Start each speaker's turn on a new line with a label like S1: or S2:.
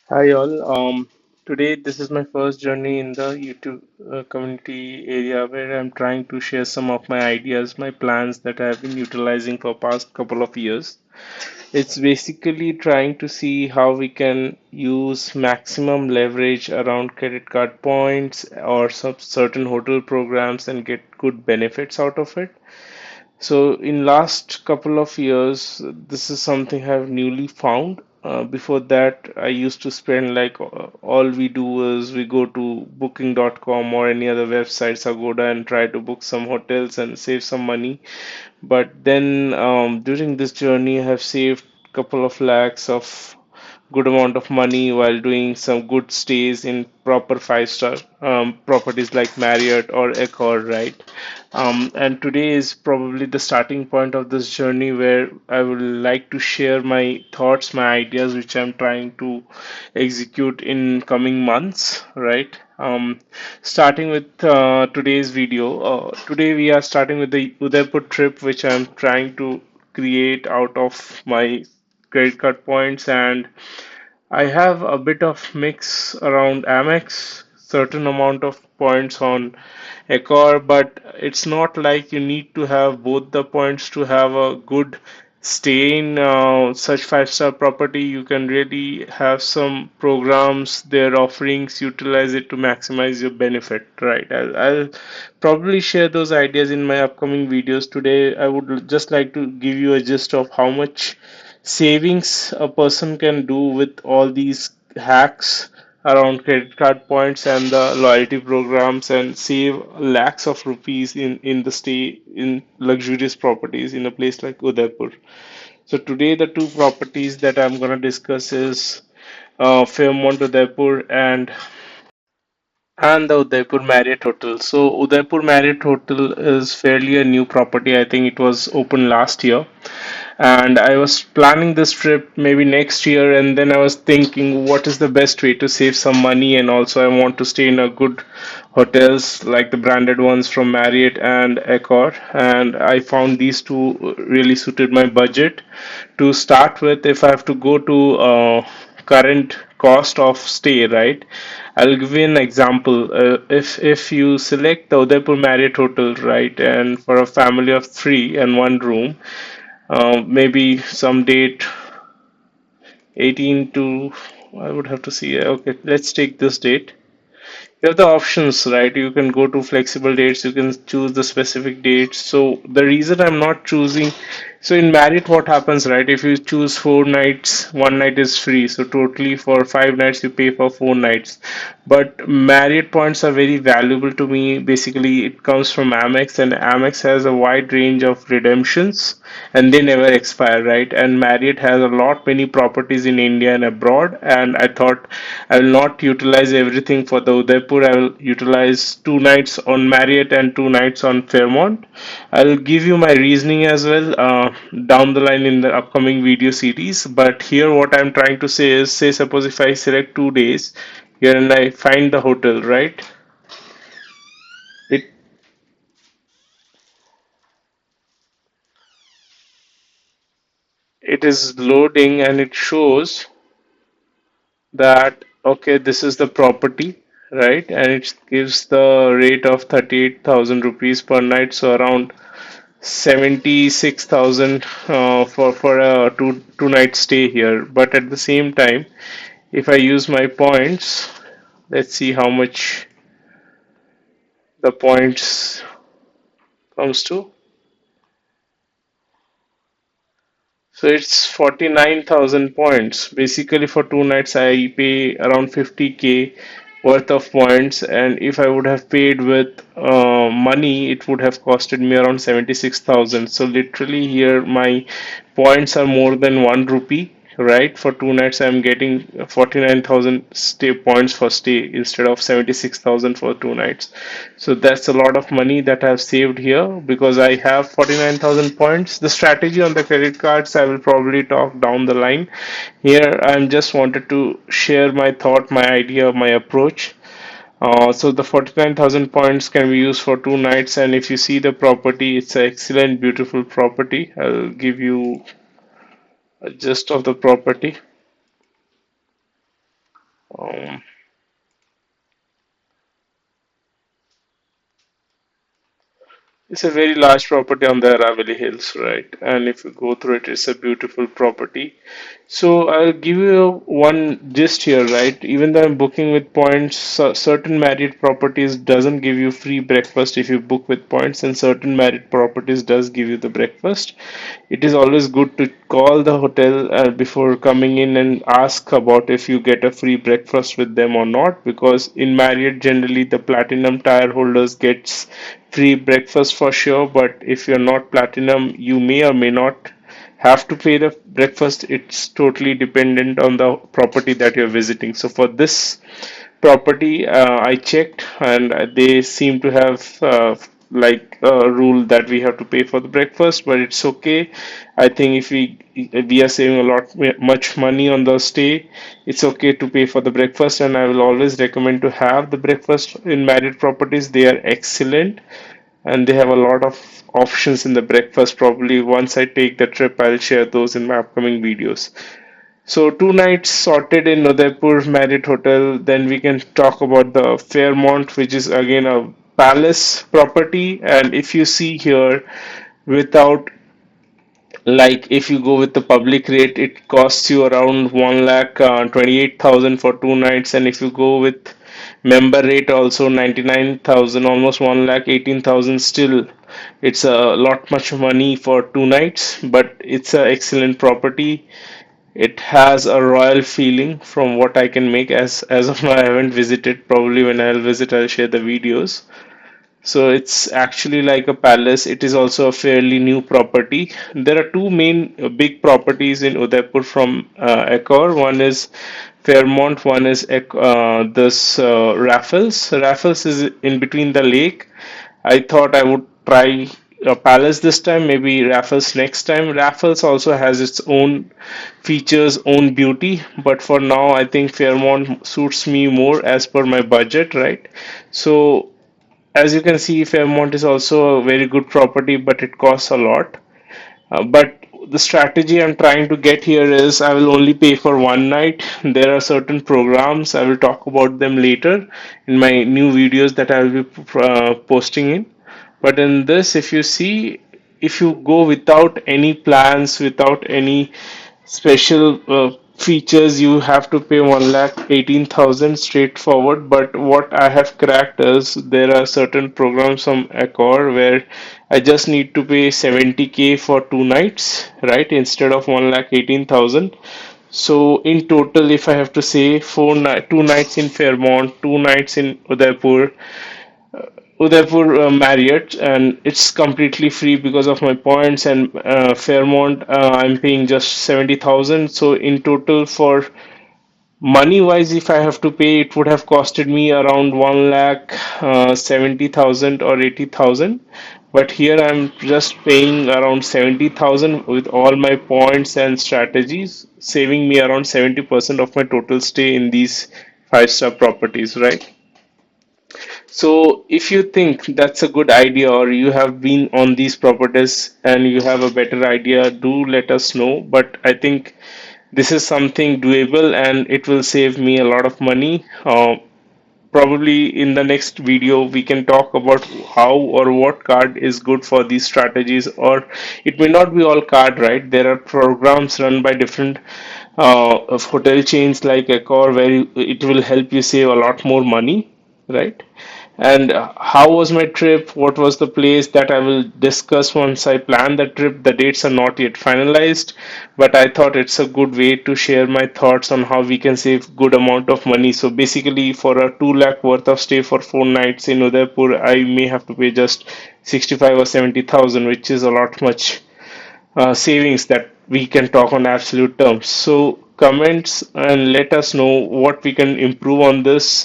S1: Hi all. Today this is my first journey in the YouTube community area where I'm trying to share some of my ideas, my plans that I've been utilizing for past couple of years. It's basically trying to see how we can use maximum leverage around credit card points or some certain hotel programs and get good benefits out of it. So in last couple of years, this is something I've newly found. Before that, I used to spend like all we do is we go to booking.com or any other websites, Agoda, and try to book some hotels and save some money. But then during this journey, I have saved couple of lakhs of good amount of money while doing some good stays in proper five-star properties like Marriott or Accor, right? And today is probably the starting point of this journey where I would like to share my thoughts, my ideas, which I'm trying to execute in coming months, right? Starting with today's video. Today we are starting with the Udaipur trip, which I'm trying to create out of my credit card points, and I have a bit of mix around Amex, certain amount of points on Accor, but it's not like you need to have both the points to have a good stay in such five-star property. You can really have some programs, their offerings, utilize it to maximize your benefit, right? I'll probably share those ideas in my upcoming videos. Today, I would just like to give you a gist of how much savings a person can do with all these hacks around credit card points and the loyalty programs and save lakhs of rupees in the stay in luxurious properties in a place like Udaipur. So today the two properties that I'm going to discuss is Fairmont Udaipur and the Udaipur Marriott Hotel. So Udaipur Marriott Hotel is fairly a new property. I think it was opened last year, and I was planning this trip maybe next year, and then I was thinking what is the best way to save some money, and also I want to stay in a good hotels like the branded ones from Marriott and Accor, and I found these two really suited my budget. To start with, if I have to go to current cost of stay, right? I'll give you an example. If you select the Udaipur Marriott Hotel, right, and for a family of three and one room, maybe some date 18 to, I would have to see. Okay, let's take this date. You have the options, right? You can go to flexible dates, you can choose the specific dates. So the reason I'm not choosing, so in Marriott, what happens, right? If you choose 4 nights, one night is free. So totally for 5 nights, you pay for 4 nights. But Marriott points are very valuable to me. Basically, it comes from Amex, and Amex has a wide range of redemptions and they never expire, right? And Marriott has a lot many properties in India and abroad, and I thought I will not utilize everything for the Udaipur. I will utilize 2 nights on Marriott and 2 nights on Fairmont. I'll give you my reasoning as well down the line in the upcoming video series. But here, what I'm trying to say is, say suppose if I select 2 days here and I find the hotel, right? It it is loading and it shows that okay, this is the property, right? And it gives the rate of 38,000 rupees per night, so around 76,000 for a two night stay here. But at the same time, if I use my points, let's see how much the points comes to. So it's 49,000 points. Basically, for 2 nights, I pay around 50K worth of points, and if I would have paid with money, it would have costed me around 76,000. So literally, here my points are more than 1 rupee. Right, for 2 nights, I'm getting 49,000 stay points for stay instead of 76,000 for 2 nights. So that's a lot of money that I've saved here because I have 49,000 points. The strategy on the credit cards I will probably talk down the line. Here I'm just wanted to share my thought, my idea, my approach. So the 49,000 points can be used for 2 nights, and if you see the property, it's an excellent, beautiful property. I'll give you a gist of the property. It's a very large property on the Aravalli Hills, right? And if you go through it, it's a beautiful property. So I'll give you one gist here, right? Even though I'm booking with points, certain Marriott properties doesn't give you free breakfast if you book with points, and certain Marriott properties does give you the breakfast. It is always good to call the hotel before coming in and ask about if you get a free breakfast with them or not, because in Marriott generally the platinum tire holders gets free breakfast for sure, but if you're not platinum, you may or may not have to pay the breakfast. It's totally dependent on the property that you're visiting. So for this property, I checked, and they seem to have like a rule that we have to pay for the breakfast, but it's okay. I think if we are saving a lot much money on the stay, it's okay to pay for the breakfast, and I will always recommend to have the breakfast in Marriott properties. They are excellent, and they have a lot of options in the breakfast. Probably once I take the trip, I'll share those in my upcoming videos. So 2 nights sorted in Udaipur Marriott Hotel. Then we can talk about the Fairmont, which is again a palace property. And if you see here, without like if you go with the public rate, it costs you around 1,28,000 for 2 nights, and if you go with member rate also 99,000, almost 1,18,000. Still, it's a lot much money for 2 nights, but it's an excellent property. It has a royal feeling from what I can make. As of now, I haven't visited. Probably when I'll visit, I'll share the videos. So it's actually like a palace. It is also a fairly new property. There are two main big properties in Udaipur from Accor. One is Fairmont, one is this Raffles. Raffles is in between the lake. I thought I would try a palace this time, maybe Raffles next time. Raffles also has its own features, own beauty, but for now, I think Fairmont suits me more as per my budget, right? So as you can see, Fairmont is also a very good property, but it costs a lot. But the strategy I'm trying to get here is I will only pay for 1 night. There are certain programs, I will talk about them later in my new videos that I will be posting in. But in this, if you see, if you go without any plans, without any special features, you have to pay 1,18,000 straightforward. But what I have cracked is there are certain programs from Accor where I just need to pay 70K for 2 nights, right, instead of 1,18,000. So in total, if I have to say 2 nights in Fairmont, 2 nights in Udaipur Marriott, and it's completely free because of my points. And Fairmont, I'm paying just 70,000. So in total, for money wise, if I have to pay, it would have costed me around 1 lakh 70,000 or 80,000. But here I'm just paying around 70,000 with all my points and strategies, saving me around 70% of my total stay in these five-star properties, right? So, if you think that's a good idea, or you have been on these properties and you have a better idea, do let us know. But I think this is something doable and it will save me a lot of money. Probably in the next video, we can talk about how or what card is good for these strategies, or it may not be all card, right? There are programs run by different of hotel chains like Accor where it will help you save a lot more money, right? And how was my trip? What was the place that I will discuss once I plan the trip? The dates are not yet finalized, but I thought it's a good way to share my thoughts on how we can save good amount of money. So basically, for a 2 lakh worth of stay for 4 nights in Udaipur, I may have to pay just 65 or 70,000, which is a lot much savings that we can talk on absolute terms. So comments and let us know what we can improve on this.